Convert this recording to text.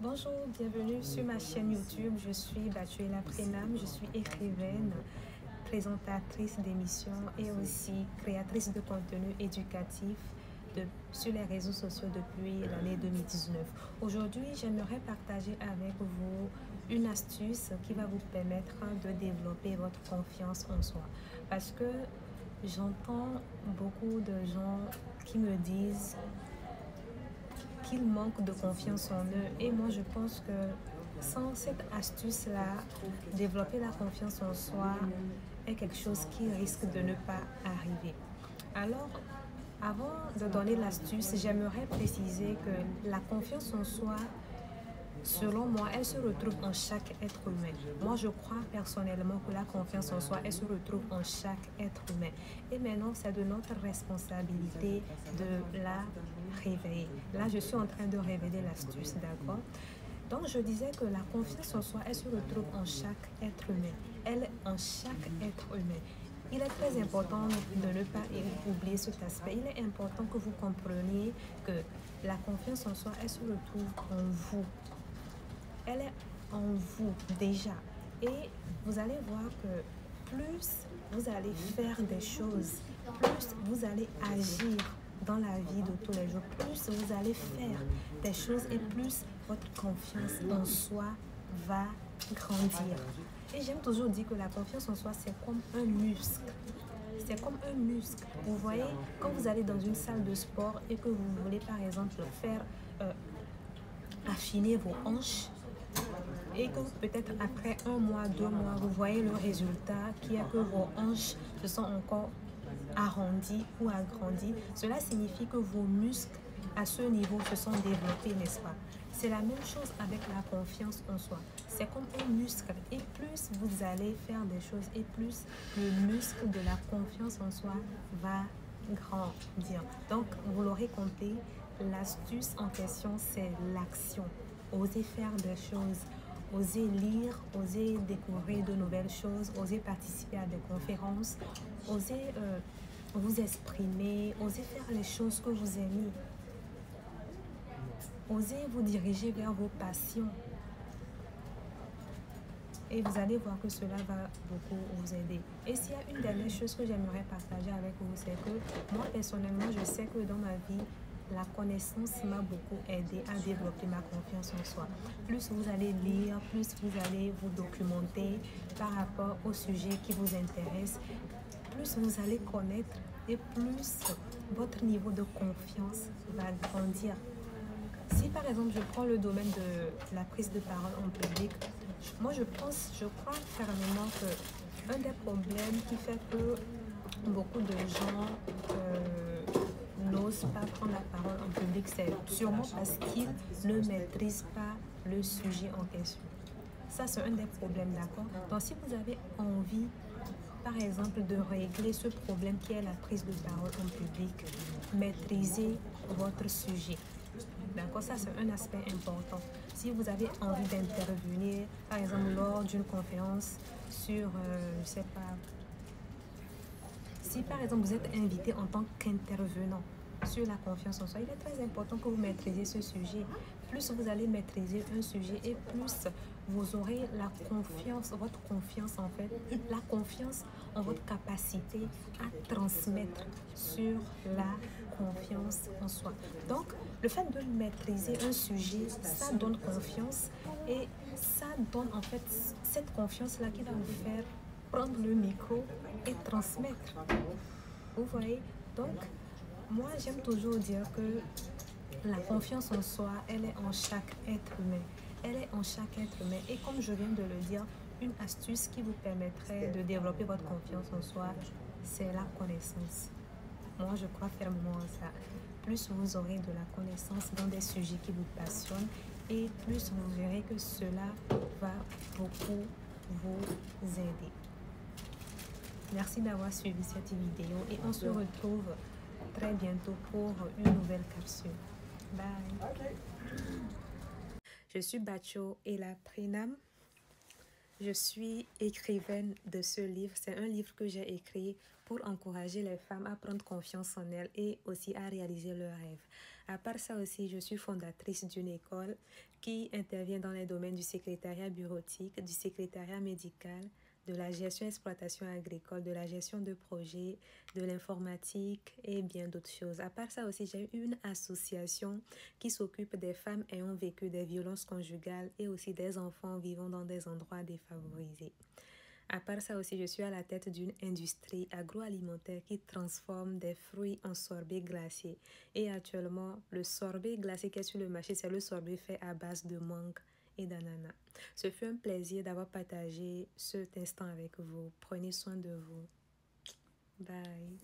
Bonjour, bienvenue sur ma chaîne YouTube. Je suis Batuela Prénam, je suis écrivaine, présentatrice d'émissions et aussi créatrice de contenu éducatif sur les réseaux sociaux depuis l'année 2019. Aujourd'hui, j'aimerais partager avec vous une astuce qui va vous permettre de développer votre confiance en soi. Parce que j'entends beaucoup de gens qui me disent qu'ils manquent de confiance en eux. Et moi, je pense que sans cette astuce-là, développer la confiance en soi est quelque chose qui risque de ne pas arriver. Alors, avant de donner l'astuce, j'aimerais préciser que la confiance en soi, selon moi, elle se retrouve en chaque être humain. Moi, je crois personnellement que la confiance en soi, elle se retrouve en chaque être humain. Et maintenant, c'est de notre responsabilité de la réveiller. Là, je suis en train de révéler l'astuce, d'accord? Donc, je disais que la confiance en soi, elle se retrouve en chaque être humain. Elle est en chaque être humain. Il est très important de ne pas oublier cet aspect. Il est important que vous compreniez que la confiance en soi, elle se retrouve en vous. Elle est en vous déjà. Et vous allez voir que plus vous allez faire des choses, plus vous allez agir dans la vie de tous les jours, plus vous allez faire des choses et plus votre confiance en soi va grandir. Et j'aime toujours dire que la confiance en soi, c'est comme un muscle. C'est comme un muscle. Vous voyez, quand vous allez dans une salle de sport et que vous voulez par exemple faire affiner vos hanches, et que peut-être après 1 mois, 2 mois, vous voyez le résultat qui est que vos hanches se sont encore arrondies ou agrandies, cela signifie que vos muscles à ce niveau se sont développés, n'est-ce pas? C'est la même chose avec la confiance en soi. C'est comme un muscle et plus vous allez faire des choses et plus le muscle de la confiance en soi va grandir. Donc, vous l'aurez compris, l'astuce en question, c'est l'action. Osez faire des choses. Osez lire, osez découvrir de nouvelles choses, osez participer à des conférences, osez vous exprimer, osez faire les choses que vous aimez. Osez vous diriger vers vos passions. Et vous allez voir que cela va beaucoup vous aider. Et s'il y a une dernière chose que j'aimerais partager avec vous, c'est que moi personnellement, je sais que dans ma vie, la connaissance m'a beaucoup aidé à développer ma confiance en soi. Plus vous allez lire, plus vous allez vous documenter par rapport au sujet qui vous intéresse, plus vous allez connaître et plus votre niveau de confiance va grandir. Si par exemple je prends le domaine de la prise de parole en public, moi je crois fermement que un des problèmes qui fait que beaucoup de gens n'osent pas prendre la parole en public, c'est sûrement parce qu'ils ne maîtrisent pas le sujet en question. Ça, c'est un des problèmes, d'accord? Donc, si vous avez envie, par exemple, de régler ce problème qui est la prise de parole en public, maîtrisez votre sujet. D'accord, ça c'est un aspect important. Si vous avez envie d'intervenir, par exemple lors d'une conférence sur, je sais pas, si par exemple vous êtes invité en tant qu'intervenant sur la confiance en soi, il est très important que vous maîtrisiez ce sujet. Plus vous allez maîtriser un sujet et plus vous aurez la confiance, votre confiance en fait, la confiance en votre capacité à transmettre sur la confiance en soi. Donc, le fait de maîtriser un sujet, ça donne confiance et ça donne en fait cette confiance-là qui va vous faire prendre le micro et transmettre. Vous voyez? Donc, moi, j'aime toujours dire que la confiance en soi, elle est en chaque être humain. Elle est en chaque être humain. Et comme je viens de le dire, une astuce qui vous permettrait de développer votre confiance en soi, c'est la connaissance. Moi, je crois fermement à ça. Plus vous aurez de la connaissance dans des sujets qui vous passionnent et plus vous verrez que cela va beaucoup vous aider. Merci d'avoir suivi cette vidéo et on se retrouve très bientôt pour une nouvelle capsule. Bye. Je suis Batuela Prénam. Je suis écrivaine de ce livre. C'est un livre que j'ai écrit pour encourager les femmes à prendre confiance en elles et aussi à réaliser leurs rêves. À part ça aussi, je suis fondatrice d'une école qui intervient dans les domaines du secrétariat bureautique, du secrétariat médical, de la gestion exploitation agricole, de la gestion de projets, de l'informatique et bien d'autres choses. À part ça aussi, j'ai une association qui s'occupe des femmes ayant vécu des violences conjugales et aussi des enfants vivant dans des endroits défavorisés. À part ça aussi, je suis à la tête d'une industrie agroalimentaire qui transforme des fruits en sorbet glacé. Et actuellement, le sorbet glacé qui est sur le marché, c'est le sorbet fait à base de mangue et d'ananas. Ce fut un plaisir d'avoir partagé cet instant avec vous. Prenez soin de vous. Bye.